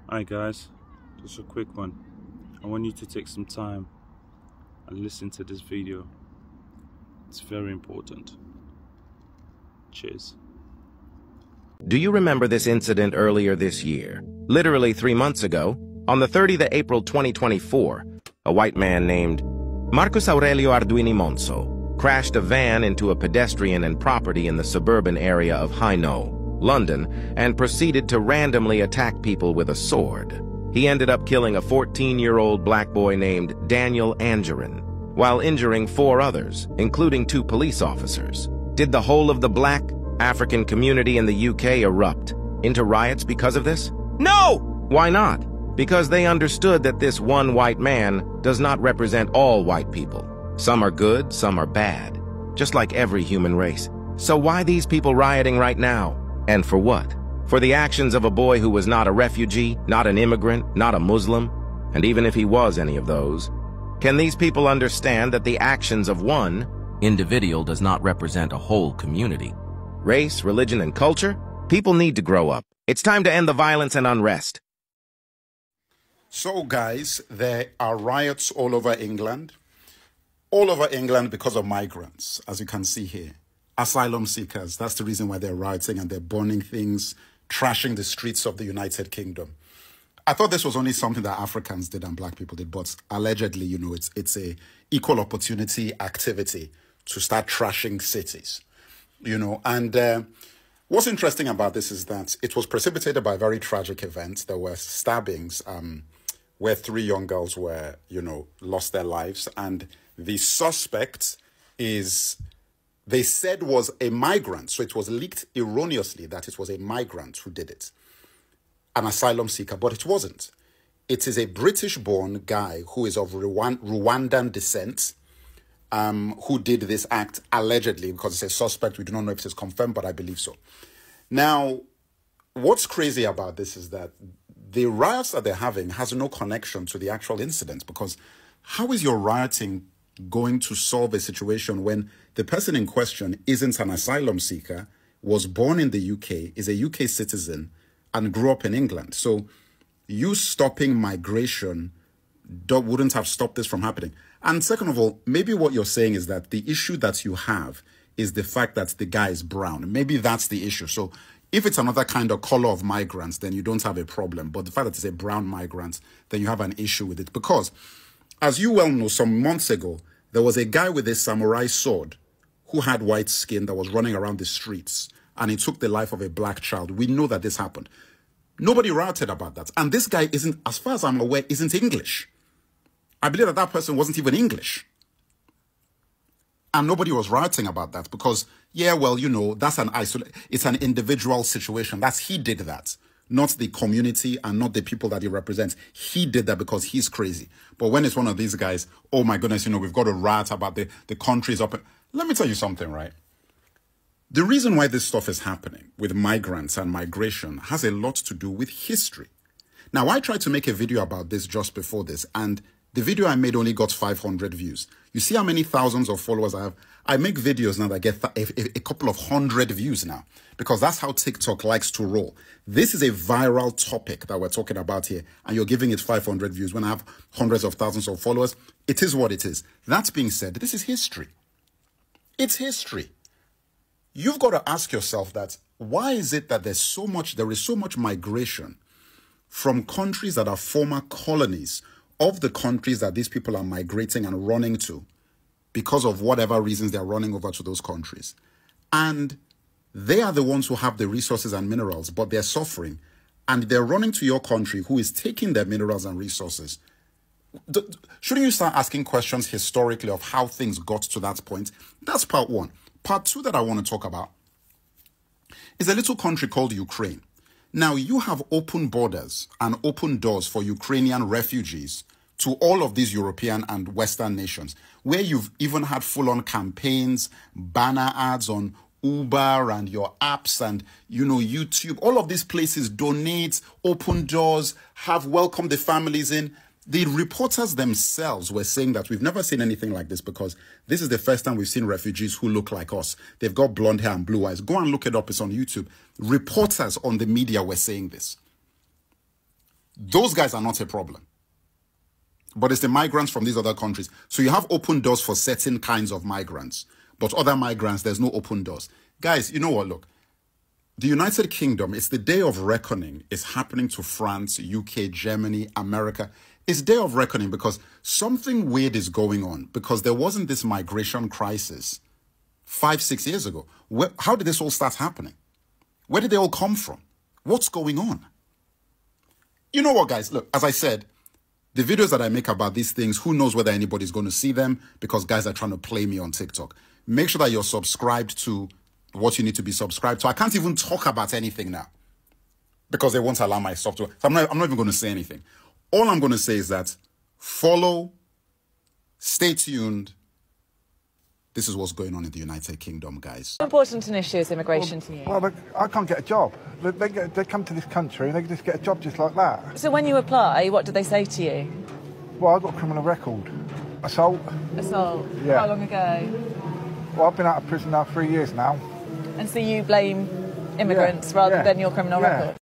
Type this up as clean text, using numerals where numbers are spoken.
Hi guys, just a quick one. I want you to take some time and listen to this video. It's very important. Cheers. Do you remember this incident earlier this year? Literally 3 months ago, on the 30th of April 2024, a white man named Marcus Aurelio Arduini Monso crashed a van into a pedestrian and property in the suburban area of Hainaut, London, and proceeded to randomly attack people with a sword. He ended up killing a 14-year-old black boy named Daniel Angerin, while injuring 4 others, including 2 police officers. Did the whole of the black African community in the UK erupt into riots because of this? No! Why not? Because they understood that this one white man does not represent all white people. Some are good, some are bad, just like every human race. So why these people rioting right now? And for what? For the actions of a boy who was not a refugee, not an immigrant, not a Muslim, and even if he was any of those, can these people understand that the actions of one individual does not represent a whole community? Race, religion, and culture? People need to grow up. It's time to end the violence and unrest. So, guys, there are riots all over England. All over England because of migrants, as you can see here. Asylum seekers, that's the reason why they're rioting and they're burning things, trashing the streets of the United Kingdom. I thought this was only something that Africans did and black people did, but allegedly, you know, it's a equal opportunity activity to start trashing cities. You know, and what's interesting about this is that it was precipitated by a very tragic event. There were stabbings where 3 young girls were, you know, lost their lives. And the suspect is, they said, was a migrant. So it was leaked erroneously that it was a migrant who did it, an asylum seeker, but it wasn't. It is a British-born guy who is of Rwandan descent, who did this act allegedly, because it's a suspect. We do not know if it is confirmed, but I believe so. Now, what's crazy about this is that the riots that they're having has no connection to the actual incident, because how is your rioting going to solve a situation when the person in question isn't an asylum seeker, was born in the UK, is a UK citizen, and grew up in England? So you stopping migration wouldn't have stopped this from happening. And second of all, maybe what you're saying is that the issue that you have is the fact that the guy is brown. Maybe that's the issue. So if it's another kind of color of migrants, then you don't have a problem. But the fact that it's a brown migrant, then you have an issue with it. Because, as you well know, some months ago, there was a guy with a samurai sword who had white skin that was running around the streets, and he took the life of a black child. We know that this happened. Nobody rioted about that. And this guy isn't, as far as I'm aware, isn't English. I believe that that person wasn't even English. And nobody was rioting about that because, yeah, well, you know, that's it's an individual situation. He did that, not the community and not the people that he represents. He did that because he's crazy. But when it's one of these guys, oh my goodness, you know, we've got to riot about the country's up. Let me tell you something, right? The reason why this stuff is happening with migrants and migration has a lot to do with history. Now, I tried to make a video about this just before this, and the video I made only got 500 views. You see how many thousands of followers I have? I make videos now that get a couple of 100 views now, because that's how TikTok likes to roll. This is a viral topic that we're talking about here, and you're giving it 500 views. When I have hundreds of thousands of followers, it is what it is. That being said, this is history. It's history. You've got to ask yourself that, why is it that there is so much migration from countries that are former colonies of the countries that these people are migrating and running to because of whatever reasons they're running over to those countries. And they are the ones who have the resources and minerals, but they're suffering. And they're running to your country who is taking their minerals and resources. Shouldn't you start asking questions historically of how things got to that point? That's part one. Part two that I want to talk about is a little country called Ukraine. Now, you have open borders and open doors for Ukrainian refugees to all of these European and Western nations, where you've even had full-on campaigns, banner ads on Uber and your apps and, you know, YouTube. All of these places donate, open doors, have welcomed the families in. The reporters themselves were saying that we've never seen anything like this because this is the first time we've seen refugees who look like us. They've got blonde hair and blue eyes. Go and look it up. It's on YouTube. Reporters on the media were saying this. Those guys are not a problem. But it's the migrants from these other countries. So you have open doors for certain kinds of migrants. But other migrants, there's no open doors. Guys, you know what? Look, the United Kingdom, it's the day of reckoning. It's happening to France, UK, Germany, America. It's day of reckoning because something weird is going on, because there wasn't this migration crisis 5-6 years ago. How did this all start happening? Where did they all come from? What's going on? You know what, guys? Look, as I said, the videos that I make about these things, who knows whether anybody's going to see them, because guys are trying to play me on TikTok. Make sure that you're subscribed to what you need to be subscribed to. I can't even talk about anything now because they won't allow my stuff to. So I'm not even going to say anything. All I'm going to say is that follow, stay tuned. This is what's going on in the United Kingdom, guys. How important an issue is immigration to you? Well, I can't get a job. They come to this country and they just get a job just like that. So when you apply, what do they say to you? Well, I've got a criminal record. Assault. Assault? Yeah. How long ago? Well, I've been out of prison now 3 years now. And so you blame immigrants rather than your criminal record?